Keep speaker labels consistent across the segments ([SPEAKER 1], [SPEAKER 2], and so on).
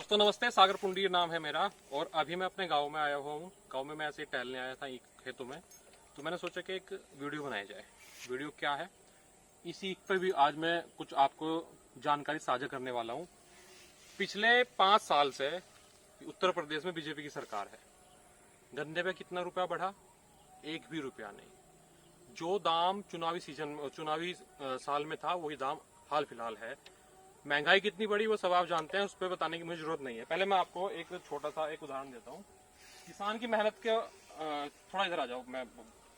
[SPEAKER 1] दोस्तों नमस्ते, सागर पुंडीर नाम है मेरा। और अभी मैं अपने गांव में आया हुआ हूँ। गांव में मैं ऐसे ही टहलने आया था खेतों में, तो मैंने सोचा कि एक वीडियो बनाया जाए। वीडियो क्या है, इसी पे भी आज मैं कुछ आपको जानकारी साझा करने वाला हूँ। पिछले 5 साल से उत्तर प्रदेश में बीजेपी की सरकार है। गन्ने पे कितना रुपया बढ़ा? 1 भी रुपया नहीं। जो दाम चुनावी साल में था वही दाम हाल फिलहाल है। महंगाई कितनी बढ़ी वो सब आप जानते हैं, उस पर बताने की मुझे जरूरत नहीं है। पहले मैं आपको एक छोटा सा एक उदाहरण देता हूँ। किसान की मेहनत के थोड़ा इधर आ जाओ, मैं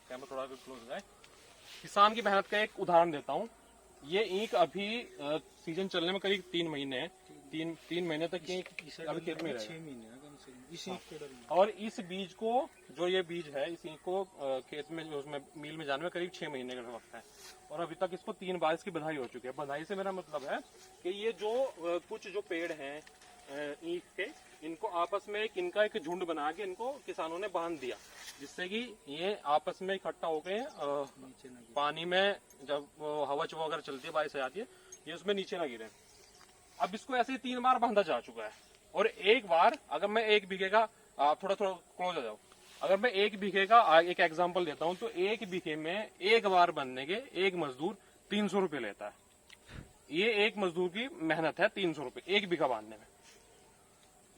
[SPEAKER 1] कैमरा थोड़ा क्लोज हो जाए। किसान की मेहनत का एक उदाहरण देता हूँ। ये ईख अभी सीजन चलने में करीब 3 महीने हैं। तीन महीने तक ईख अभी खेत में रहेगा।
[SPEAKER 2] 6 महीने कम से कम इस ईख के डर में।
[SPEAKER 1] और इस बीज को, जो ये बीज है, इस ईख को खेत में उसमें मील में जाने में करीब 6 महीने का वक्त है। और अभी तक इसको 3 बार इसकी बधाई हो चुकी है। बधाई से मेरा मतलब है कि ये जो कुछ जो पेड़ हैं ईख के, इनको आपस में इनका एक झुंड बना के इनको किसानों ने बांध दिया, जिससे कि ये आपस में इकट्ठा होकर पानी में जब हवा वगैरह चलती है, बारिश आ जाती है, ये उसमें नीचे ना गिरे। अब इसको ऐसे ही 3 बार बांधा जा चुका है। और एक बार, अगर मैं 1 बीघे का थोड़ा क्लोज आ जाओ, अगर मैं 1 बीघे का एक एग्जांपल देता हूं, तो 1 बीघे में एक बार बनने के एक मजदूर 300 रुपये लेता है। ये एक मजदूर की मेहनत है, 300 रुपये 1 बीघा बांधने में।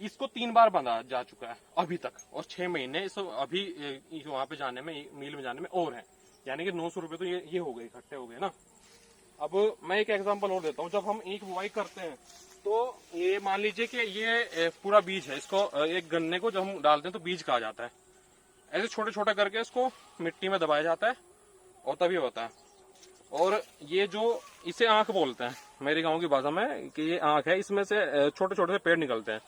[SPEAKER 1] इसको 3 बार बांधा जा चुका है अभी तक, और 6 महीने इस अभी वहां पे जाने में, मील में जाने में और है। यानी कि 900 रुपये तो ये हो गए, इकट्ठे हो गए ना। अब मैं एक एग्जांपल और देता हूँ। जब हम ईख बुआई करते हैं तो ये मान लीजिए कि ये पूरा बीज है, इसको एक गन्ने को जब हम डालते हैं तो बीज कहा जाता है। ऐसे छोटे छोटे करके इसको मिट्टी में दबाया जाता है और तभी होता है। और ये जो इसे आंख बोलते हैं मेरे गांव की भाषा में, कि ये आंख है, इसमें से छोटे छोटे से पेड़ निकलते हैं।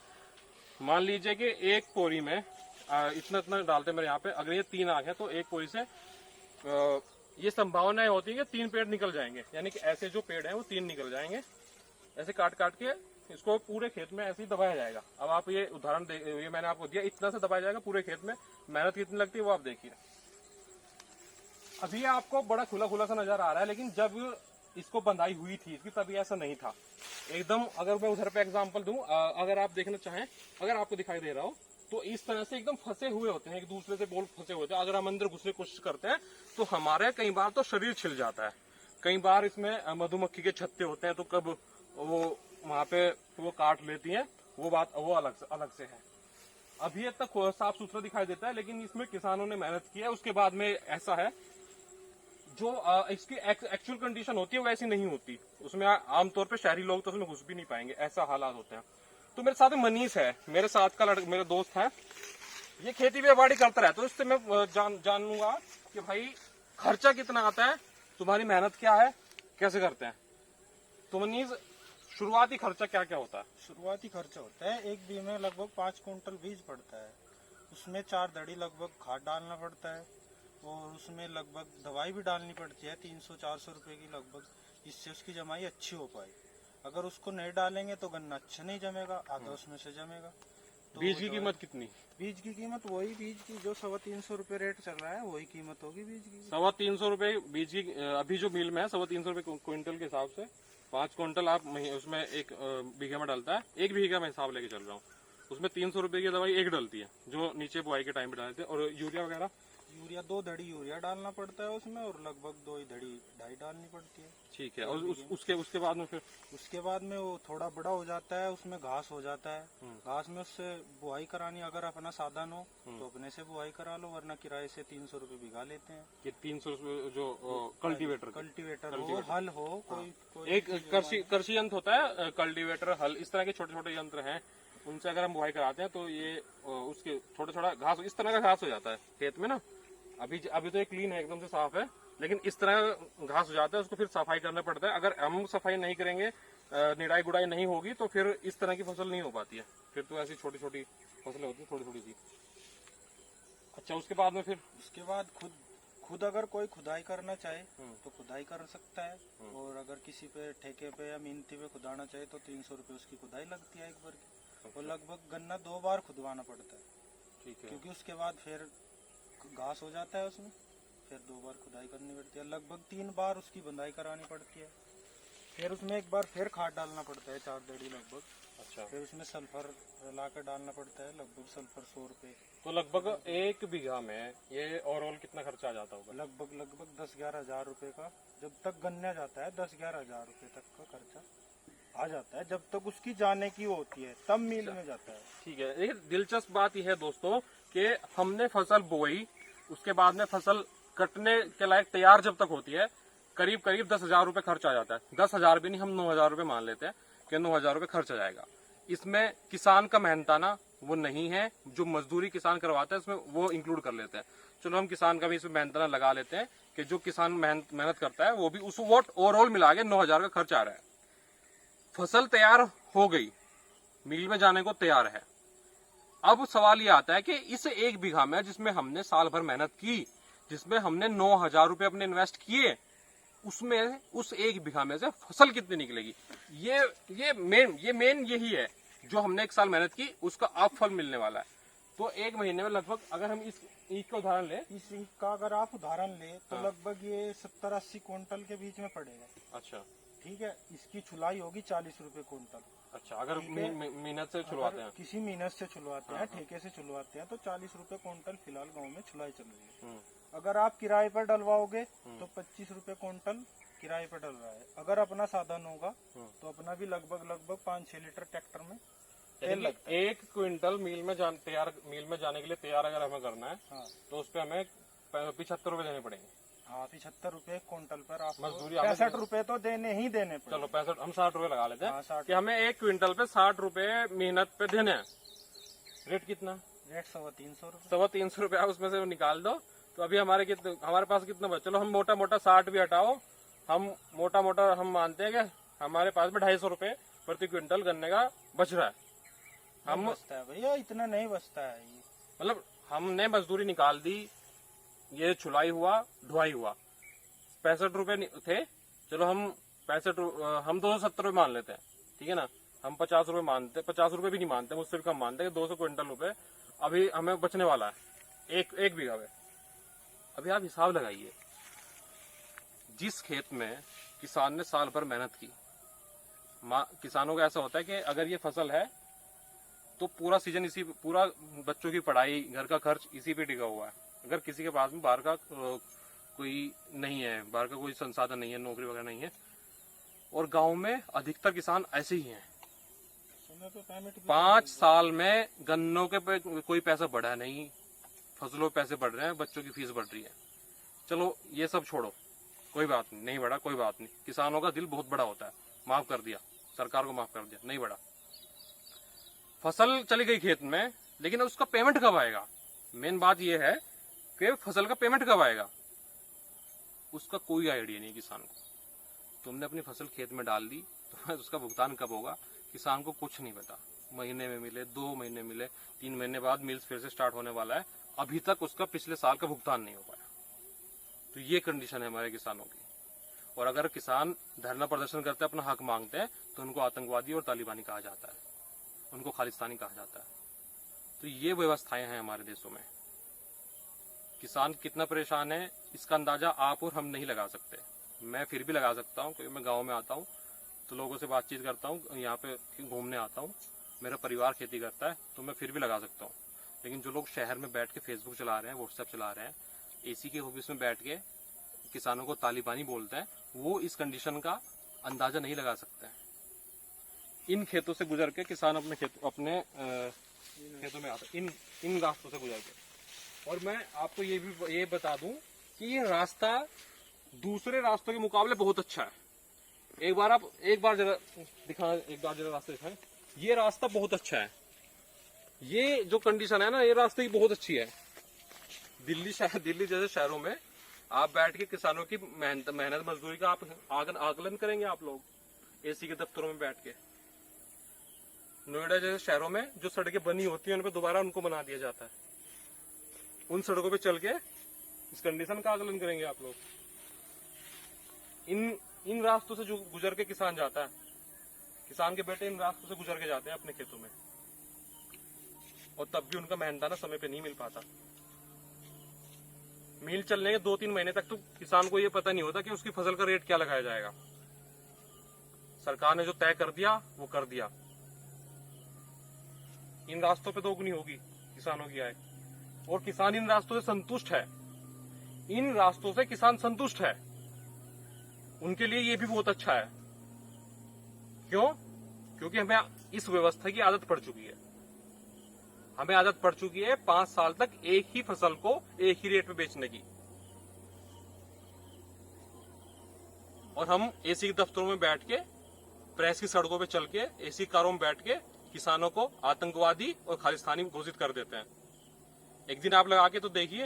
[SPEAKER 1] मान लीजिए कि एक पोरी में इतना इतना डालते हैं मेरे यहाँ पे। अगर ये 3 आंख है तो एक पोरी से ये संभावनाएं होती है कि 3 पेड़ निकल जाएंगे। यानी कि ऐसे जो पेड़ हैं वो 3 निकल जाएंगे। ऐसे काट काट के इसको पूरे खेत में ऐसे ही दबाया जाएगा। अब आप ये उदाहरण ये मैंने आपको दिया, इतना से दबाया जाएगा पूरे खेत में। मेहनत कितनी लगती है वो आप देखिए। अभी आपको बड़ा खुला खुला सा नजर आ रहा है, लेकिन जब इसको बंधाई हुई थी इसकी तभी ऐसा नहीं था एकदम। अगर मैं उधर पे एग्जांपल दूं, अगर आप देखना चाहें, अगर आपको दिखाई दे रहा हो, तो इस तरह से एकदम फंसे हुए होते हैं, एक दूसरे से बोल फंसे होते हैं। अगर हम अंदर घुसने की कोशिश करते हैं तो हमारे कई बार तो शरीर छिल जाता है। कई बार इसमें मधुमक्खी के छत्ते होते हैं, तो कब वो वहां पे वो काट लेती हैं, वो बात वो अलग से है। अभी तक साफ सुथरा दिखाई देता है, लेकिन इसमें किसानों ने मेहनत की है। उसके बाद में ऐसा है, जो इसकी एक्चुअल कंडीशन होती है वैसी नहीं होती। उसमें आमतौर पे शहरी लोग तो उसमें घुस भी नहीं पाएंगे, ऐसा हालात होते हैं। तो मेरे साथ में मनीष है, मेरे साथ का मेरा दोस्त है। ये खेती बाड़ी करता रहता है, तो इससे मैं जानूंगा कि भाई खर्चा कितना आता है, तुम्हारी मेहनत क्या है, कैसे करते हैं। तो मनीष, शुरुआती खर्चा क्या क्या होता है?
[SPEAKER 2] शुरुआती खर्चा होता है, एक बीघे में लगभग 5 कुंटल बीज पड़ता है। उसमें 4 दड़ी लगभग खाद डालना पड़ता है, और उसमें लगभग दवाई भी डालनी पड़ती है 300-400 रुपए की लगभग, जिससे उसकी जमाई अच्छी हो पाए। अगर उसको नहीं डालेंगे तो गन्ना अच्छा नहीं जमेगा, आधा उसमें से जमेगा। तो
[SPEAKER 1] बीज की कीमत कितनी?
[SPEAKER 2] बीज की कीमत वही बीज की जो 325 रुपए रेट चल रहा है, वही कीमत होगी बीज की।
[SPEAKER 1] 325 रुपए बीज की अभी जो मिल में है, 325 रुपए क्विंटल के हिसाब से। 5 क्विंटल आप उसमें एक बीघे में डलता है। 1 बीघे में हिसाब लेके चल रहा हूँ। उसमें 300 रुपए की दवाई एक डलती है, जो नीचे बुआई के टाइम पे डालते हैं। और यूरिया वगैरह,
[SPEAKER 2] यूरिया 2 धड़ी यूरिया डालना पड़ता है उसमें, और लगभग 2 ही धड़ी डाई डालनी पड़ती है।
[SPEAKER 1] ठीक है। और उसके बाद में फिर
[SPEAKER 2] उसके बाद में वो थोड़ा बड़ा हो जाता है, उसमें घास हो जाता है। घास में उससे बुआई करानी, अगर अपना साधन हो तो अपने से बुआई करा लो, वरना किराए से 300 रुपए बीघा लेते हैं।
[SPEAKER 1] ये 300 जो
[SPEAKER 2] कल्टीवेटर हो, हल हो, कोई
[SPEAKER 1] एक कृषि यंत्र होता है, कल्टीवेटर, हल, इस तरह के छोटे छोटे यंत्र हैं। उनसे अगर हम बुआई कराते हैं तो ये उसके थोड़ा घास, इस तरह का घास हो जाता है खेत में ना। अभी तो ये क्लीन है, एकदम से साफ है, लेकिन इस तरह घास हो जाता है। उसको फिर सफाई करना पड़ता है। अगर हम सफाई नहीं करेंगे, निराई गुड़ाई नहीं होगी, तो फिर इस तरह की फसल नहीं हो पाती है। फिर तो ऐसी छोटी छोटी फसलें होती है, थोड़ी थोड़ी सी। अच्छा, उसके बाद में फिर
[SPEAKER 2] उसके बाद खुद अगर कोई खुदाई करना चाहे तो खुदाई कर सकता है। और अगर किसी पे ठेके पे या मिन्ती पे खुदाना चाहे तो 300 रुपए उसकी खुदाई लगती है एक बार की। और लगभग गन्ना 2 बार खुदवाना पड़ता है।
[SPEAKER 1] ठीक है,
[SPEAKER 2] क्योंकि उसके बाद फिर घास हो जाता है उसमें, फिर 2 बार खुदाई करनी पड़ती है। लगभग 3 बार उसकी बंधाई करानी पड़ती है। फिर उसमें एक बार फिर खाद डालना पड़ता है, 4 दड़ी लगभग।
[SPEAKER 1] अच्छा,
[SPEAKER 2] फिर उसमें सल्फर ला कर डालना पड़ता है, लगभग सल्फर 100 रुपए।
[SPEAKER 1] तो लगभग 1 बीघा में ये ओवरऑल कितना खर्चा आ जाता होगा?
[SPEAKER 2] लगभग 10-11 हजार रुपए का, जब तक गन्ना जाता है 10-11 हजार रुपए तक का खर्चा आ जाता है, जब तक उसकी जाने की वो होती है तब मिल में जाता है।
[SPEAKER 1] ठीक है। एक दिलचस्प बात यह है दोस्तों कि हमने फसल बोई, उसके बाद में फसल कटने के लायक तैयार जब तक होती है करीब करीब 10,000 रुपए खर्च आ जाता है। 10,000 भी नहीं, हम 9,000 रुपए मान लेते हैं कि 9,000 रुपए खर्च आ जाएगा। इसमें किसान का मेहनताना वो नहीं है, जो मजदूरी किसान करवाता है इसमें वो इंक्लूड कर लेते हैं। चलो हम किसान का भी इसमें मेहनताना लगा लेते हैं कि जो किसान मेहनत करता है वो भी उस वोट ओवरऑल मिला के 9,000 का खर्च आ रहा है। फसल तैयार हो गई, मिल में जाने को तैयार है। अब सवाल ये आता है कि इस 1 बीघा में जिसमें हमने साल भर मेहनत की, जिसमें हमने 9,000 रुपए अपने इन्वेस्ट किए, उसमें उस 1 बीघा में से फसल कितनी निकलेगी? ये मेन यही है जो हमने 1 साल मेहनत की उसका अब फल मिलने वाला है। तो 1 महीने में लगभग अगर हम इस ईख का उदाहरण लें,
[SPEAKER 2] इस ईख का अगर आप उदाहरण ले तो
[SPEAKER 1] हाँ।
[SPEAKER 2] लगभग ये 70-80 क्विंटल के बीच में पड़ेगा।
[SPEAKER 1] अच्छा
[SPEAKER 2] ठीक है, इसकी छुलाई होगी 40 रुपए क्विंटल।
[SPEAKER 1] अच्छा, अगर
[SPEAKER 2] ठीक है।
[SPEAKER 1] मेहनत से छुड़वाते हैं।
[SPEAKER 2] किसी मेहनत से छुलवाते हैं,
[SPEAKER 1] हाँ।
[SPEAKER 2] ठेके से छुलवाते हैं तो 40 रुपए क्विंटल फिलहाल गांव में छुलाई चल रही है।
[SPEAKER 1] हम्म,
[SPEAKER 2] अगर आप किराए पर डलवाओगे तो 25 रुपए क्विंटल किराए पर डल रहा है। अगर अपना साधन होगा तो अपना भी लगभग 5-6 लीटर ट्रैक्टर में तेल
[SPEAKER 1] यानी
[SPEAKER 2] लगता
[SPEAKER 1] कि 1 क्विंटल मिल में जाने के लिए तैयार अगर हमें करना है
[SPEAKER 2] हाँ
[SPEAKER 1] तो उस पे हमें 75 रुपए देने पड़ेंगे।
[SPEAKER 2] हाँ 75 रुपए क्विंटल पर आपको
[SPEAKER 1] मजदूरी
[SPEAKER 2] 65 रुपए तो देने ही देने पड़े।
[SPEAKER 1] चलो 65, हम 60 रुपए लगा लेते हैं
[SPEAKER 2] हाँ 60
[SPEAKER 1] कि हमें 1 क्विंटल पे 60 रुपए मेहनत पे देने हैं। रेट कितना?
[SPEAKER 2] रेट 350 रुपए।
[SPEAKER 1] 350 रुपया उसमें से निकाल दो तो अभी हमारे पास कितना बचा? चलो हम मोटा मोटा 60 भी हटाओ, हम मोटा मोटा हम मानते हैं कि हमारे पास में 250 रुपए प्रति क्विंटल गन्ने का बच रहा है। हम
[SPEAKER 2] बचता है भैया, इतना नहीं बचता है ये।
[SPEAKER 1] मतलब हमने मजदूरी निकाल दी, ये छुलाई हुआ, ढुआई हुआ, 65 रुपए थे। चलो हम 270 रुपए मान लेते हैं, ठीक है ना। हम 50 रुपए मानते, 50 रुपए भी नहीं मानते, मुझसे भी कम मानते हैं। 200 क्विंटल रुपए अभी हमें बचने वाला है एक बीघा में। अभी आप हिसाब लगाइए, जिस खेत में किसान ने साल भर मेहनत की, किसानों का ऐसा होता है कि अगर ये फसल है तो पूरा सीजन पूरा बच्चों की पढ़ाई, घर का खर्च इसी पे टिका हुआ है। अगर किसी के पास में बाहर का कोई नहीं है, बाहर का कोई संसाधन नहीं है, नौकरी वगैरह नहीं है, और गांव में अधिकतर किसान ऐसे ही हैं। 5 साल में गन्नों के पे कोई पैसा बढ़ा नहीं, फसलों पे पैसे बढ़ रहे हैं, बच्चों की फीस बढ़ रही है। चलो ये सब छोड़ो, कोई बात नहीं बढ़ा, कोई बात नहीं। किसानों का दिल बहुत बड़ा होता है, माफ कर दिया, सरकार को माफ कर दिया, नहीं बढ़ा। फसल चली गई खेत में, लेकिन उसका पेमेंट कब आएगा? मेन बात यह है कि फसल का पेमेंट कब आएगा, उसका कोई आइडिया नहीं किसान को। तुमने अपनी फसल खेत में डाल दी तो उसका भुगतान कब होगा किसान को कुछ नहीं पता। महीने में मिले, 2 महीने मिले, 3 महीने बाद मिल्स फिर से स्टार्ट होने वाला है, अभी तक उसका पिछले साल का भुगतान नहीं हो पाया। तो ये कंडीशन है हमारे किसानों की। और अगर किसान धरना प्रदर्शन करते हैं, अपना हक मांगते हैं, तो उनको आतंकवादी और तालिबानी कहा जाता है, उनको खालिस्तानी कहा जाता है। तो ये व्यवस्थाएं हैं हमारे देशों में। किसान कितना परेशान है इसका अंदाजा आप और हम नहीं लगा सकते। मैं फिर भी लगा सकता हूँ, क्योंकि मैं गांव में आता हूँ तो लोगों से बातचीत करता हूँ, यहाँ पे घूमने आता हूँ, मेरा परिवार खेती करता है, तो मैं फिर भी लगा सकता हूँ। लेकिन जो लोग शहर में बैठ के फेसबुक चला रहे हैं, व्हाट्सएप चला रहे हैं, एसी के ऑफिस में बैठ के किसानों को तालिबानी बोलते हैं, वो इस कंडीशन का अंदाजा नहीं लगा सकते हैं। इन खेतों से गुजर के किसान अपने खेतों में आता है, इन रास्तों से गुजर के। और मैं आपको ये बता दूं कि ये रास्ता दूसरे रास्तों के मुकाबले बहुत अच्छा है। एक बार जरा रास्ता दिखाएं। ये रास्ता बहुत अच्छा है, ये जो कंडीशन है ना, ये रास्ते की बहुत अच्छी है। दिल्ली जैसे शहरों में आप बैठ के किसानों की मेहनत मजदूरी का आप आकलन करेंगे आप लोग एसी के दफ्तरों में बैठ के। नोएडा जैसे शहरों में जो सड़कें बनी होती हैं उन पर दोबारा उनको बना दिया जाता है। उन सड़कों पे चल के इस कंडीशन का आकलन करेंगे आप लोग। इन रास्तों से जो गुजर के किसान जाता है, किसान के बेटे इन रास्तों से गुजर के जाते हैं अपने खेतों में, और तब भी उनका मेहनताना समय पे नहीं मिल पाता। मील चलने के 2-3 महीने तक तो किसान को ये पता नहीं होता कि उसकी फसल का रेट क्या लगाया जाएगा। सरकार ने जो तय कर दिया वो कर दिया, इन रास्तों पे दोगुनी होगी किसानों की आय। और किसान इन रास्तों से संतुष्ट है, इन रास्तों से किसान संतुष्ट है, उनके लिए ये भी बहुत अच्छा है। क्यों? क्योंकि हमें इस व्यवस्था की आदत पड़ चुकी है। हमें आदत पड़ चुकी है 5 साल तक एक ही फसल को एक ही रेट पे बेचने की। और हम एसी के दफ्तरों में बैठ के, प्रेस की सड़कों पे चल के, एसी कारों में बैठ के किसानों को आतंकवादी और खालिस्तानी घोषित कर देते हैं। एक दिन आप लगा के तो देखिए,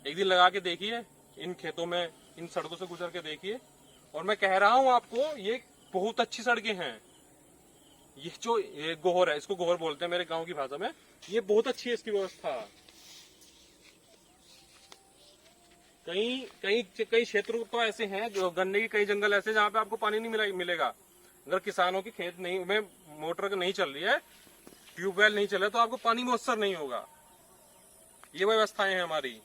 [SPEAKER 1] एक दिन लगा के देखिए, इन खेतों में, इन सड़कों से गुजर के देखिए। और मैं कह रहा हूं आपको, ये बहुत अच्छी सड़कें हैं। ये जो गोहर है, इसको गोहर बोलते हैं मेरे गांव की भाषा में, ये बहुत अच्छी है इसकी व्यवस्था। कई क्षेत्र तो ऐसे हैं, जो गन्ने के कई जंगल ऐसे जहां पे आपको पानी नहीं मिलेगा। अगर किसानों की खेत नहीं में मोटर नहीं चल रही है, ट्यूबवेल नहीं चल रहा, तो आपको पानी मुयस्सर नहीं होगा। ये व्यवस्थाएं हैं हमारी।